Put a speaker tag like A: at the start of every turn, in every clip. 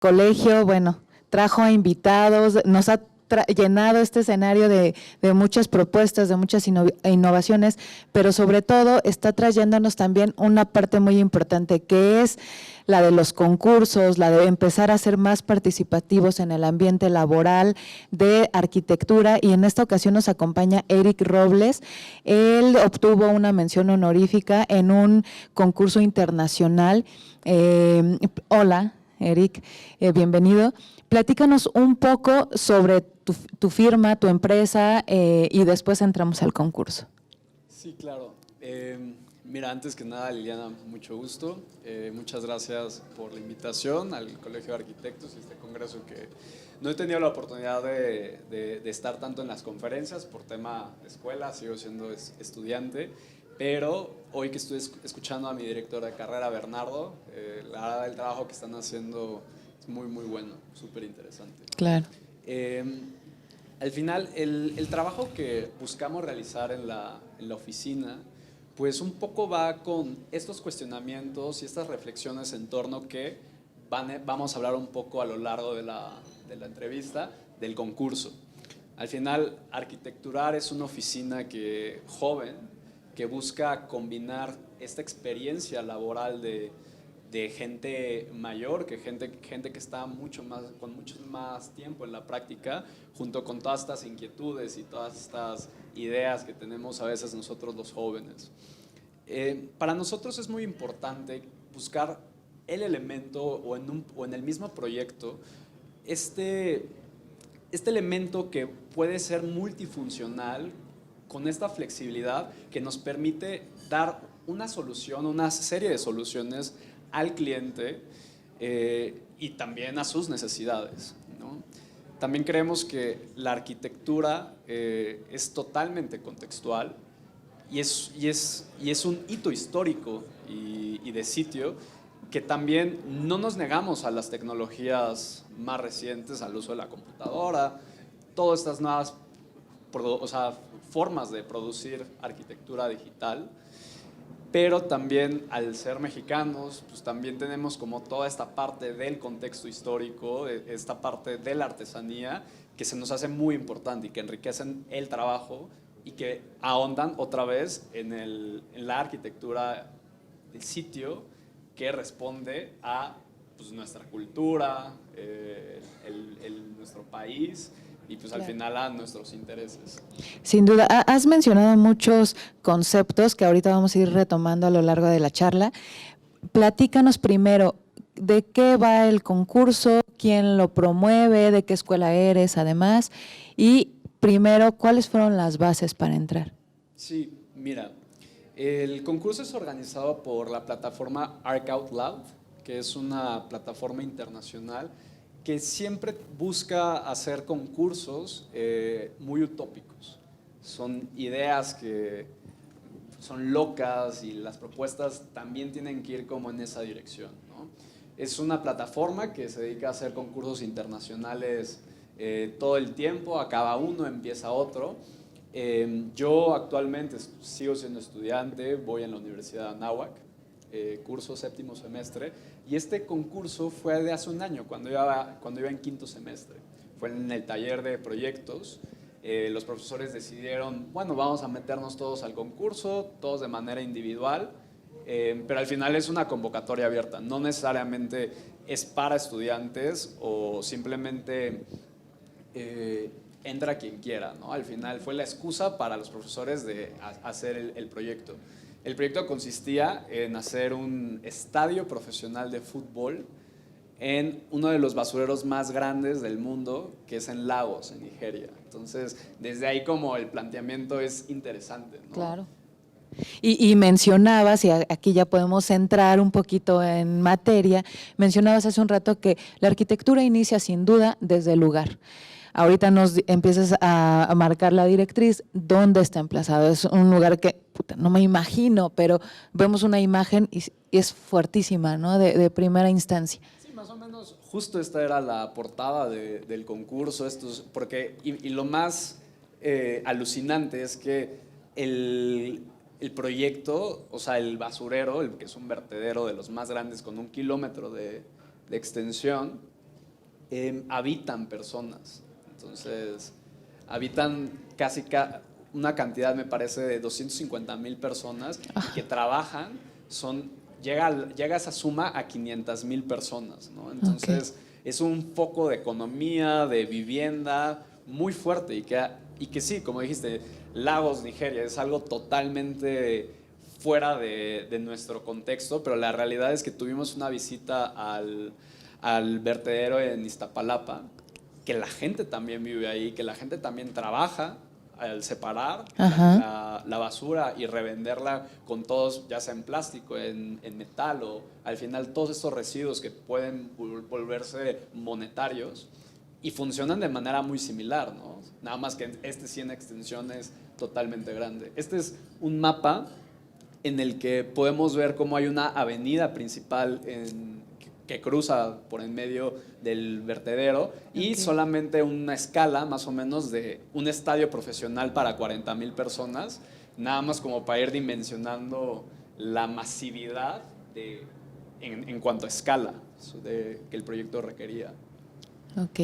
A: colegio, bueno, trajo a invitados, nos ha llenado este escenario de muchas propuestas, de muchas innovaciones, pero sobre todo está trayéndonos también una parte muy importante, que es la de los concursos, la de empezar a ser más participativos en el ambiente laboral de arquitectura, y en esta ocasión nos acompaña Eric Robles. Él obtuvo una mención honorífica en un concurso internacional. Hola, Eric, bienvenido. Platícanos un poco sobre tu firma, tu empresa, y después entramos al concurso.
B: Sí, claro. Mira, antes que nada, Liliana, mucho gusto. Muchas gracias por la invitación al Colegio de Arquitectos y este congreso que no he tenido la oportunidad de estar tanto en las conferencias por tema de escuela, sigo siendo estudiante, pero hoy que estoy escuchando a mi director de carrera, Bernardo, la verdad el trabajo que están haciendo es muy, muy bueno, súper interesante.
A: Claro.
B: Al final, el trabajo que buscamos realizar en la oficina, pues un poco va con estos cuestionamientos y estas reflexiones en torno que vamos a hablar un poco a lo largo de la entrevista, del concurso. Al final, Arquitecturar es una oficina joven que busca combinar esta experiencia laboral de gente mayor, gente que está con mucho más tiempo en la práctica, junto con todas estas inquietudes y todas estas ideas que tenemos a veces nosotros los jóvenes. Para nosotros es muy importante buscar el elemento o en el mismo proyecto este elemento que puede ser multifuncional, con esta flexibilidad que nos permite dar una solución, una serie de soluciones al cliente y también a sus necesidades, ¿no? También creemos que la arquitectura es totalmente contextual y es un hito histórico y de sitio que también no nos negamos a las tecnologías más recientes, al uso de la computadora, todas estas nuevas formas de producir arquitectura digital. Pero también al ser mexicanos, pues también tenemos como toda esta parte del contexto histórico, esta parte de la artesanía que se nos hace muy importante y que enriquecen el trabajo y que ahondan otra vez en la arquitectura del sitio que responde a pues, nuestra cultura, nuestro país y pues al final a nuestros intereses.
A: Sin duda, has mencionado muchos conceptos que ahorita vamos a ir retomando a lo largo de la charla. Platícanos primero, ¿de qué va el concurso? ¿Quién lo promueve? ¿De qué escuela eres además? Y primero, ¿cuáles fueron las bases para entrar?
B: Sí, mira, el concurso es organizado por la plataforma Arc Out Loud, que es una plataforma internacional que siempre busca hacer concursos muy utópicos. Son ideas que son locas y las propuestas también tienen que ir como en esa dirección, ¿no? Es una plataforma que se dedica a hacer concursos internacionales todo el tiempo, acaba uno, empieza otro. Yo actualmente sigo siendo estudiante, voy en la Universidad de Anáhuac, curso séptimo semestre, y este concurso fue de hace un año, cuando iba en quinto semestre. Fue en el taller de proyectos. Los profesores decidieron, bueno, vamos a meternos todos al concurso, todos de manera individual, pero al final es una convocatoria abierta, no necesariamente es para estudiantes o simplemente entra quien quiera, ¿no? Al final fue la excusa para los profesores de hacer el proyecto. El proyecto consistía en hacer un estadio profesional de fútbol en uno de los basureros más grandes del mundo, que es en Lagos, en Nigeria. Entonces, desde ahí como el planteamiento es interesante, ¿no?
A: Claro. Y mencionabas, y aquí ya podemos entrar un poquito en materia, mencionabas hace un rato que la arquitectura inicia sin duda desde el lugar. Ahorita nos empiezas a marcar la directriz, ¿dónde está emplazado? Es un lugar que no me imagino, pero vemos una imagen y es fuertísima, ¿no? De primera instancia.
B: Sí, más o menos, justo esta era la portada del concurso, y lo más alucinante es que el proyecto, o sea, el basurero, que es un vertedero de los más grandes con 1 kilómetro de extensión, habitan personas. Entonces, habitan casi una cantidad, me parece, de 250,000 personas que trabajan, llega esa suma a 500,000 personas, ¿no? Entonces, es un foco de economía, de vivienda muy fuerte y que sí, como dijiste, Lagos, Nigeria, es algo totalmente fuera de nuestro contexto, pero la realidad es que tuvimos una visita al vertedero en Iztapalapa, que la gente también vive ahí, que la gente también trabaja al separar la basura y revenderla con todos, ya sea en plástico, en metal o al final todos estos residuos que pueden volverse monetarios y funcionan de manera muy similar, ¿no? Nada más que sí en extensión es totalmente grande. Este es un mapa en el que podemos ver cómo hay una avenida principal que cruza por en medio del vertedero y solamente una escala más o menos de un estadio profesional para 40,000 personas, nada más como para ir dimensionando la masividad en cuanto a escala que el proyecto requería.
A: Ok.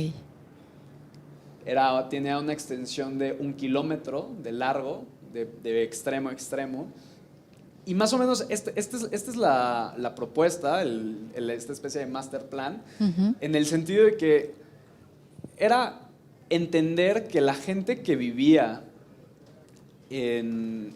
B: Tenía una extensión de 1 kilómetro de largo, de extremo a extremo. Y más o menos esta es la propuesta, esta especie de master plan, en el sentido de que era entender que la gente que vivía en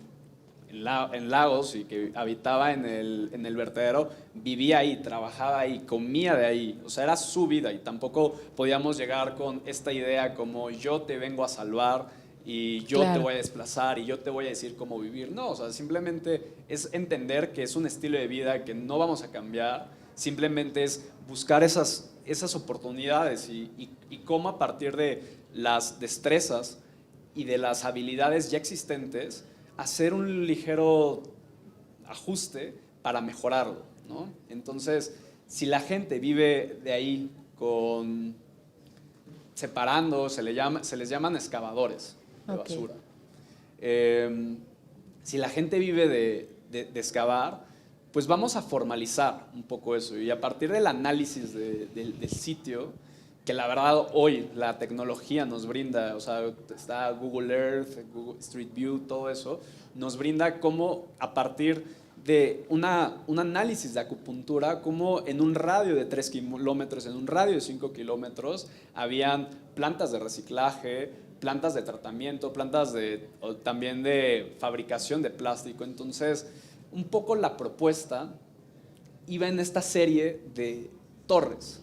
B: Lagos y que habitaba en el vertedero, vivía ahí, trabajaba ahí, comía de ahí, o sea, era su vida y tampoco podíamos llegar con esta idea como yo te vengo a salvar y yo te voy a desplazar y yo te voy a decir cómo vivir. No, o sea, simplemente es entender que es un estilo de vida que no vamos a cambiar, simplemente es buscar esas oportunidades y cómo a partir de las destrezas y de las habilidades ya existentes hacer un ligero ajuste para mejorarlo, ¿no? Entonces, si la gente vive de ahí separando, se les llaman excavadores de basura. Si la gente vive de excavar, pues vamos a formalizar un poco eso y a partir del análisis del sitio, que la verdad hoy la tecnología nos brinda, o sea, está Google Earth, Google Street View, todo eso, nos brinda cómo a partir de un análisis de acupuntura, como en un radio de 3 kilómetros, en un radio de 5 kilómetros, habían plantas de reciclaje, plantas de tratamiento, plantas también de fabricación de plástico. Entonces, un poco la propuesta iba en esta serie de torres.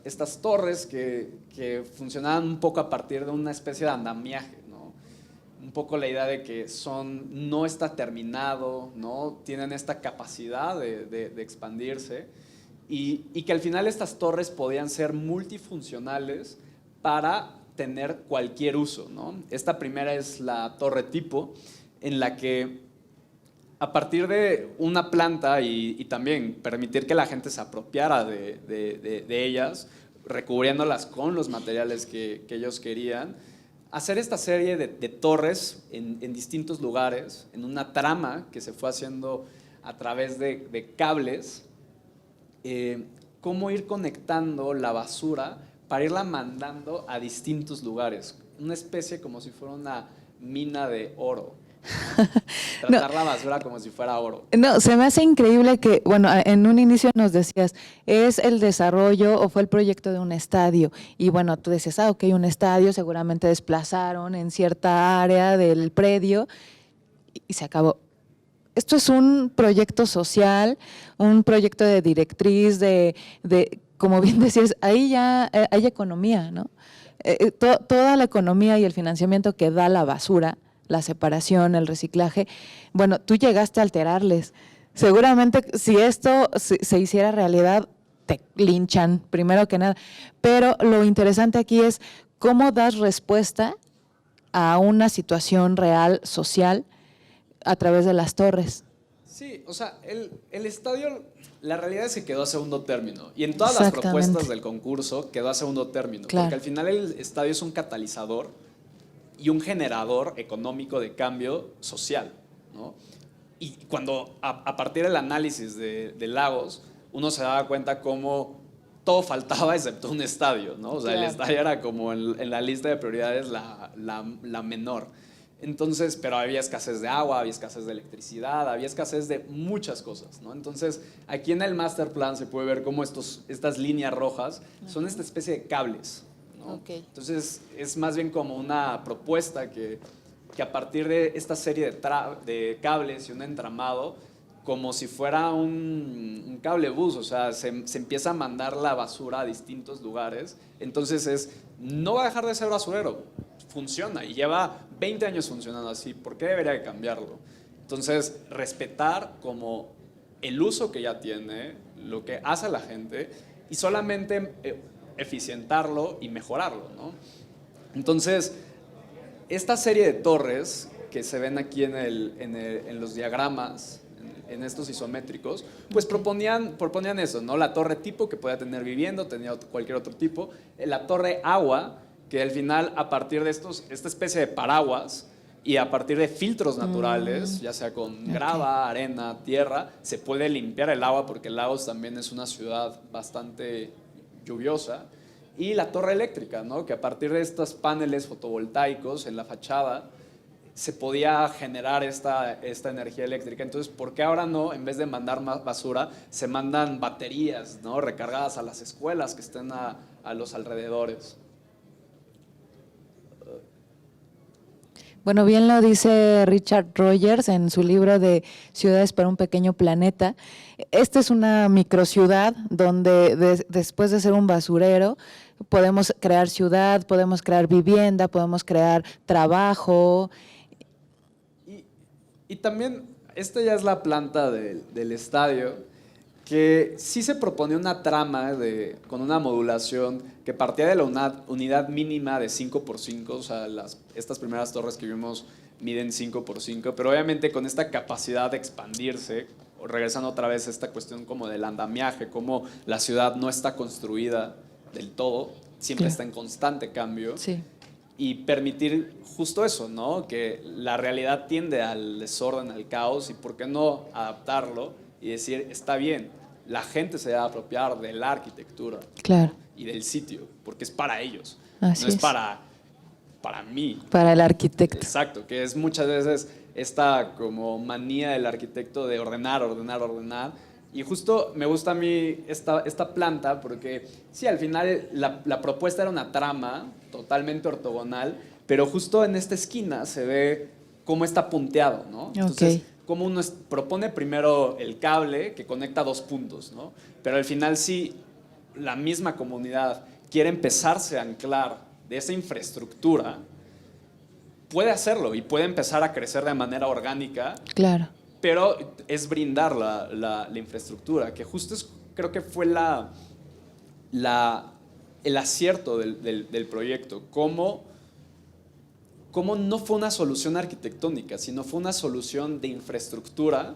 B: Estas torres que funcionaban un poco a partir de una especie de andamiaje, ¿no? Un poco la idea de que no está terminado, ¿no? Tienen esta capacidad de expandirse y que al final estas torres podían ser multifuncionales para tener cualquier uso, ¿no? Esta primera es la torre tipo, en la que a partir de una planta y también permitir que la gente se apropiara de ellas, recubriéndolas con los materiales que ellos querían, hacer esta serie de torres en distintos lugares, en una trama que se fue haciendo a través de cables, cómo ir conectando la basura para irla mandando a distintos lugares, una especie como si fuera una mina de oro. Tratar la basura como si fuera oro.
A: No, se me hace increíble que, bueno, en un inicio nos decías, es el desarrollo o fue el proyecto de un estadio. Y bueno, tú decías, ok, un estadio, seguramente desplazaron en cierta área del predio y se acabó. Esto es un proyecto social, un proyecto de directriz, como bien decías, ahí ya hay economía, ¿no? Toda la economía y el financiamiento que da la basura, la separación, el reciclaje, bueno, tú llegaste a alterarles. Seguramente si esto se hiciera realidad, te linchan, primero que nada. Pero lo interesante aquí es cómo das respuesta a una situación real, social, a través de las torres.
B: Sí, o sea, el estadio, la realidad es que quedó a segundo término. Y en todas las propuestas del concurso quedó a segundo término. Claro. Porque al final el estadio es un catalizador y un generador económico de cambio social, ¿no? Y cuando a partir del análisis de Lagos, uno se daba cuenta cómo todo faltaba excepto un estadio, ¿no? O sea,
A: Claro.
B: el estadio era como en la lista de prioridades la menor. Entonces, pero había escasez de agua, había escasez de electricidad, había escasez de muchas cosas, ¿no? Entonces, aquí en el master plan se puede ver cómo estas líneas rojas son esta especie de cables, ¿no?
A: Ok.
B: Entonces, es más bien como una propuesta que a partir de esta serie de cables y un entramado, como si fuera un cable bus, o sea, se empieza a mandar la basura a distintos lugares. Entonces no va a dejar de ser basurero, funciona y lleva 20 años funcionando así, ¿por qué debería de cambiarlo? Entonces, respetar como el uso que ya tiene, lo que hace la gente y solamente eficientarlo y mejorarlo, ¿no? Entonces, esta serie de torres que se ven aquí en los diagramas, en estos isométricos, pues proponían eso, ¿no? La torre tipo que podía tener vivienda, tenía cualquier otro tipo, la torre agua, que al final a partir de esta especie de paraguas y a partir de filtros naturales, ya sea con grava, arena, tierra, se puede limpiar el agua porque Lagos también es una ciudad bastante lluviosa. Y la torre eléctrica, ¿no? Que a partir de estos paneles fotovoltaicos en la fachada se podía generar esta energía eléctrica. Entonces, ¿por qué ahora no, en vez de mandar más basura, se mandan baterías, ¿no? Recargadas a las escuelas que estén a los alrededores?
A: Bueno, bien lo dice Richard Rogers en su libro de Ciudades para un pequeño planeta. Esta es una microciudad donde después de ser un basurero podemos crear ciudad, podemos crear vivienda, podemos crear trabajo.
B: Y también, esta ya es la planta del estadio, que sí se propone una trama con una modulación que partía de la unidad mínima de 5x5, o sea, estas primeras torres que vimos miden 5x5, pero obviamente con esta capacidad de expandirse, regresando otra vez a esta cuestión como del andamiaje, como la ciudad no está construida del todo, siempre está en constante cambio.
A: Sí.
B: Y permitir justo eso, ¿no? Que la realidad tiende al desorden, al caos, y por qué no adaptarlo y decir, está bien, la gente se va a apropiar de la arquitectura,
A: Claro.
B: y del sitio, porque es para ellos,
A: Así
B: no es
A: es.
B: para mí.
A: Para el arquitecto.
B: Exacto, que es muchas veces esta como manía del arquitecto de ordenar. Y justo me gusta a mí esta planta porque sí, al final la propuesta era una trama totalmente ortogonal, pero justo en esta esquina se ve cómo está punteado, ¿no? Entonces, cómo uno propone primero el cable que conecta dos puntos, ¿no? Pero al final sí, la misma comunidad quiere empezarse a anclar de esa infraestructura, puede hacerlo y puede empezar a crecer de manera orgánica.
A: Claro.
B: Pero es brindar la infraestructura, que justo creo que fue el acierto del proyecto. Cómo no fue una solución arquitectónica, sino fue una solución de infraestructura,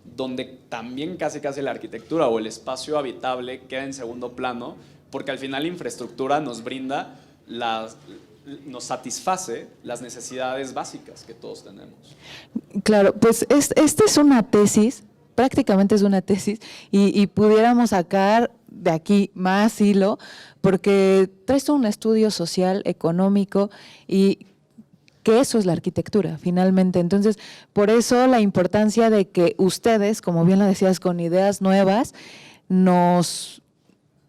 B: donde también casi la arquitectura o el espacio habitable queda en segundo plano, porque al final la infraestructura nos brinda nos satisface las necesidades básicas que todos tenemos.
A: Claro, pues esta es una tesis, prácticamente es una tesis, y pudiéramos sacar de aquí más hilo, porque traes un estudio social, económico, y que eso es la arquitectura, finalmente. Entonces, por eso la importancia de que ustedes, como bien lo decías, con ideas nuevas, nos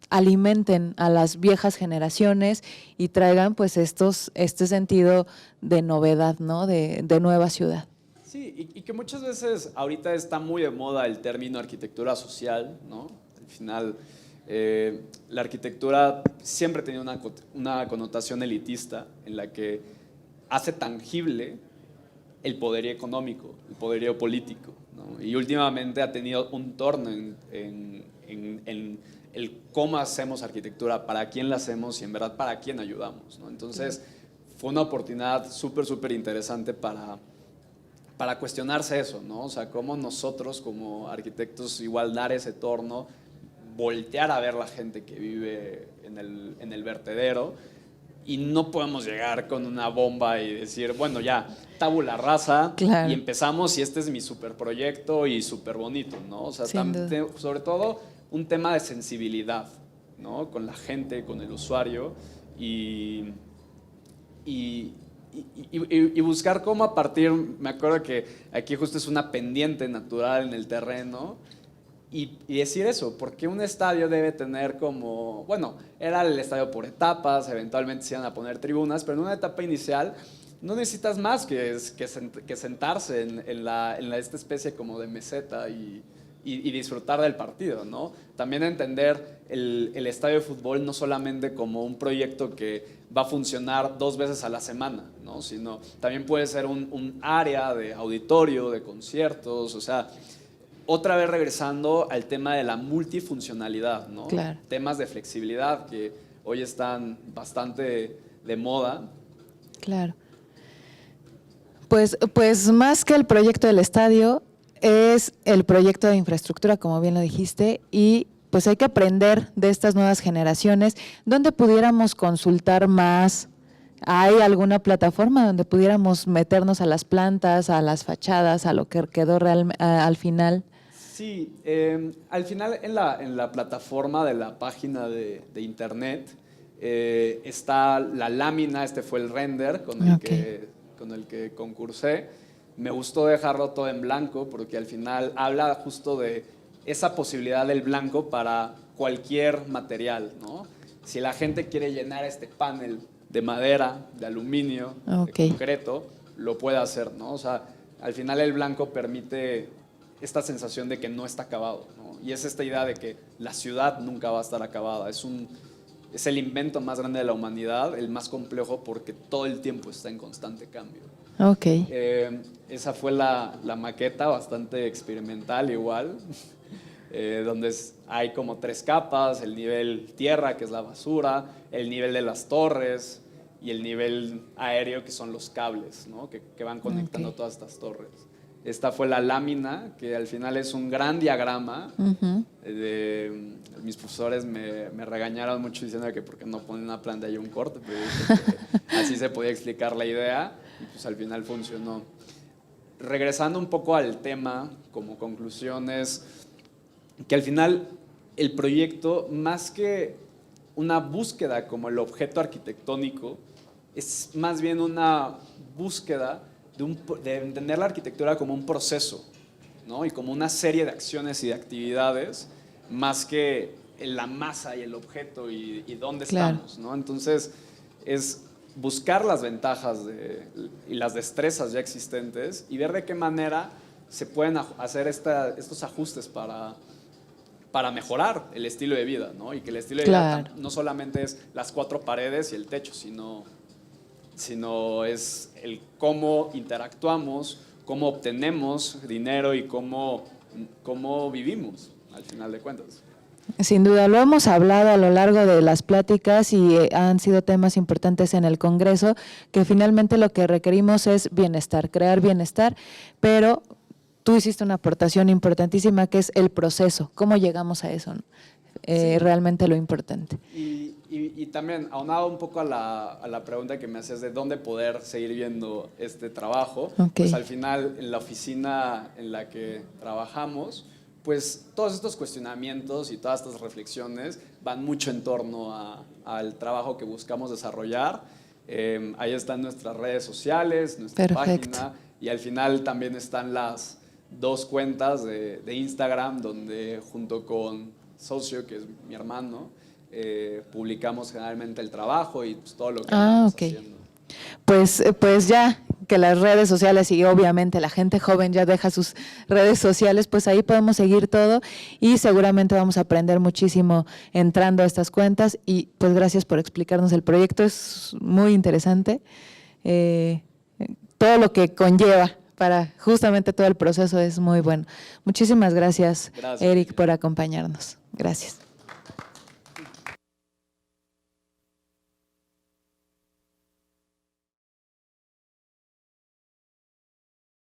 A: alimenten a las viejas generaciones y traigan pues este sentido de novedad, ¿no? De nueva ciudad.
B: Sí, y que muchas veces ahorita está muy de moda el término arquitectura social, ¿no? Al final, la arquitectura siempre tenía una connotación elitista en la que hace tangible el poderío económico, el poderío político, ¿no? Y últimamente ha tenido un torno en el cómo hacemos arquitectura, para quién la hacemos y en verdad para quién ayudamos, ¿no? Entonces, fue una oportunidad súper interesante para cuestionarse eso, ¿no? O sea, cómo nosotros como arquitectos igual dar ese torno, voltear a ver la gente que vive en el vertedero, y no podemos llegar con una bomba y decir, bueno, ya, tabula rasa,
A: claro,
B: y empezamos y este es mi superproyecto y súper bonito, ¿no? O sea, sobre todo un tema de sensibilidad, ¿no? Con la gente, con el usuario y buscar cómo a partir, me acuerdo que aquí justo es una pendiente natural en el terreno, y decir eso, porque un estadio debe tener como, bueno, era el estadio por etapas, eventualmente se iban a poner tribunas, pero en una etapa inicial no necesitas más que sentarse en esta especie como de meseta y disfrutar del partido, ¿no? También entender el estadio de fútbol no solamente como un proyecto que va a funcionar 2 veces a la semana, ¿no? Sino también puede ser un área de auditorio, de conciertos, o sea, otra vez regresando al tema de la multifuncionalidad, ¿no?
A: Claro.
B: Temas de flexibilidad que hoy están bastante de moda.
A: Claro. Pues más que el proyecto del estadio, es el proyecto de infraestructura, como bien lo dijiste, y pues hay que aprender de estas nuevas generaciones. ¿Dónde pudiéramos consultar más? ¿Hay alguna plataforma donde pudiéramos meternos a las plantas, a las fachadas, a lo que quedó al final?
B: Sí, al final en la plataforma de la página de internet está la lámina, este fue el render con el que concursé. Me gustó dejarlo todo en blanco porque al final habla justo de esa posibilidad del blanco para cualquier material, ¿no? Si la gente quiere llenar este panel de madera, de aluminio, de concreto, lo puede hacer, ¿no? O sea, al final el blanco permite esta sensación de que no está acabado, ¿no? Y es esta idea de que la ciudad nunca va a estar acabada. Es el invento más grande de la humanidad, el más complejo porque todo el tiempo está en constante cambio.
A: Ok.
B: Esa fue la maqueta, bastante experimental igual, donde hay como 3 capas, el nivel tierra, que es la basura, el nivel de las torres y el nivel aéreo, que son los cables, ¿no? que van conectando todas estas torres. Esta fue la lámina, que al final es un gran diagrama. Mis profesores me regañaron mucho diciendo que porque no ponen una planta y un corte, pero dije que así se podía explicar la idea y pues al final funcionó. Regresando un poco al tema, como conclusiones, que al final el proyecto, más que una búsqueda como el objeto arquitectónico, es más bien una búsqueda de entender la arquitectura como un proceso, ¿no? Y como una serie de acciones y de actividades, más que la masa y el objeto y dónde estamos, ¿no? Entonces, es buscar las ventajas y las destrezas ya existentes y ver de qué manera se pueden hacer estos ajustes para mejorar el estilo de vida, ¿no? Y que el estilo de vida no solamente es las 4 paredes y el techo, sino es el cómo interactuamos, cómo obtenemos dinero y cómo vivimos, al final de cuentas.
A: Sin duda, lo hemos hablado a lo largo de las pláticas y han sido temas importantes en el Congreso, que finalmente lo que requerimos es bienestar, crear bienestar, pero tú hiciste una aportación importantísima que es el proceso, cómo llegamos a eso, ¿no? Sí. Realmente lo importante.
B: Y también, aunado un poco a la pregunta que me hacías de dónde poder seguir viendo este trabajo, pues al final en la oficina en la que trabajamos, pues todos estos cuestionamientos y todas estas reflexiones van mucho en torno al trabajo que buscamos desarrollar. Ahí están nuestras redes sociales, nuestra página, y al final también están las 2 cuentas de Instagram, donde junto con Socio, que es mi hermano, publicamos generalmente el trabajo y pues, todo lo que estamos haciendo.
A: Pues ya que las redes sociales y obviamente la gente joven ya deja sus redes sociales, pues ahí podemos seguir todo y seguramente vamos a aprender muchísimo entrando a estas cuentas y pues gracias por explicarnos el proyecto, es muy interesante, todo lo que conlleva para justamente todo el proceso es muy bueno. Muchísimas gracias, Eric, por acompañarnos. Gracias.